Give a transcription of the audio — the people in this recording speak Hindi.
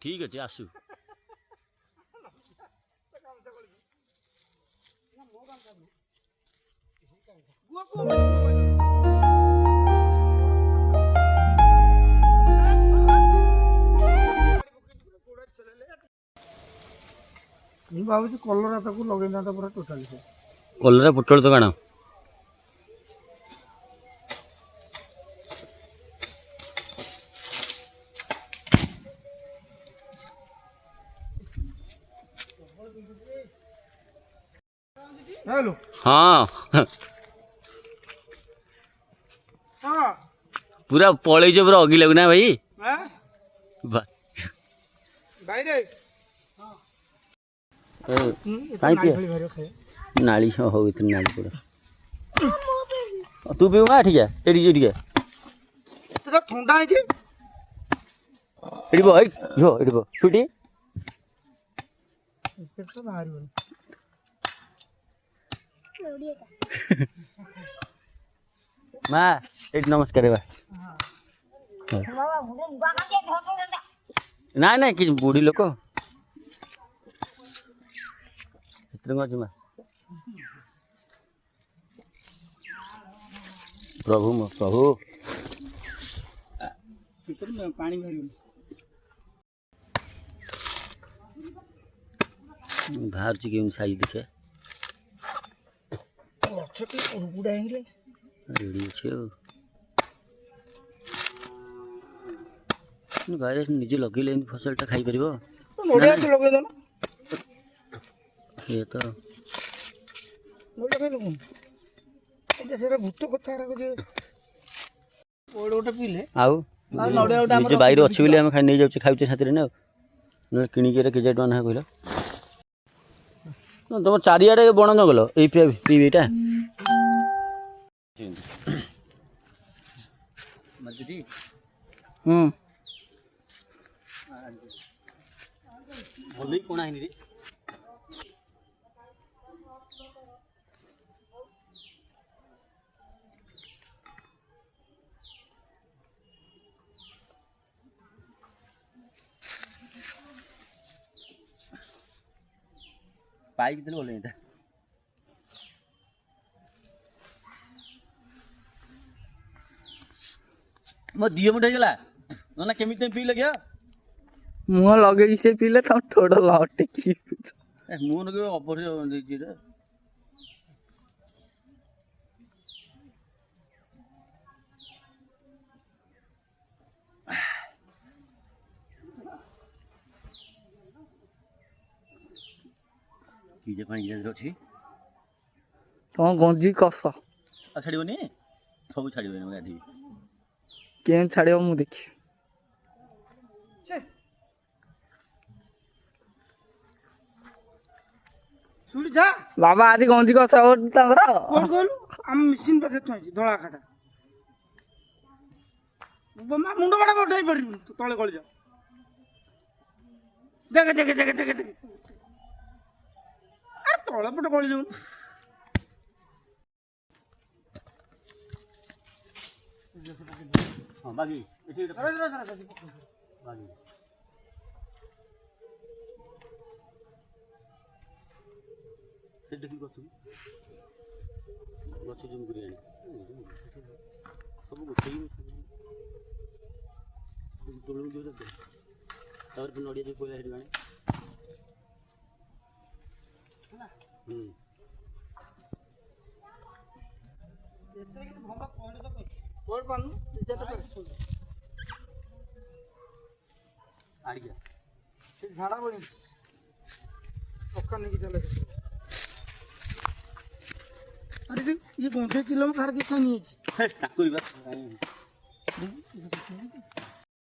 ठीक अच्छे आसु ମୁଁ ଭାବୁଛି କଲରା ତାକୁ ଲଗେଇଥାନ୍ତା ପୁରା ଟୋଟାଲି ସେ କଲରା ପୋଟଳ ତ କାଣ हेलो हाँ हाँ पूरा पलैछ पूरा अगी लगना भाई भाई रे नाली हो इतनी नाली पूरा तू पीऊँगा ठीक है ठीक है तेरा ठंडा है जी एडी बो जो एडी बो छुटी तो बाहर बन माँ एडी नमस्कार बा ना ना कि बुढ़ी लोक माँ प्रभु मो प्रभु पानी भर बाहर के साइज देखे बुढ़ा है रेडी अच्छे गाय निजे लगे फसल टा खाई परिबो नोडिया तो लगे दो ना ये तो नोडिया के लोगन ए सेरा भूत कथा रा जे ओड ओटा पीले आउ निजे बाहर अछि बोली हम खाइ नै जाउ खाउचे साथरे ना न किनी के के जेट ना कहलो तुम चारियाडे बण जंगल ए पीबीटा भल कोणा है रे पाई कितने बोले था मो दिए मुठे गला ना केमिते पी लगे मुँह लगे से पीले तो थोड़ा लौटे की मुँह लगे ऑपरेशन दे रे की जे पानी जे अछि तो गंजी कस आ छाड़िबनी सब छाड़िबनी म गाधी केन छाड़ियो मु देखी सुनी जा बाबा आज गंजी कस तांगर कोन कहलु हम मशीन पे थोइ धोळा खाटा बम्मा मुंडो बडा बडाई पड़ी तळे गळी जा देख देख देख देख देख अरे तळे पट गळी जाऊ हां बागी एठी अरे अरे बागी से देखि गछु गछु जुम गुरी आनी सब गोछई तोळू जो दे तार पे नडिया जे कोला हेडी गाने एते के भंगा पॉइंट तो कोड पानु जेते पे आ गया ठीक झाड़ा बनी पक्का नहीं की चले अरे ये कौन से किलो में खा के नहीं है ताकुरी बस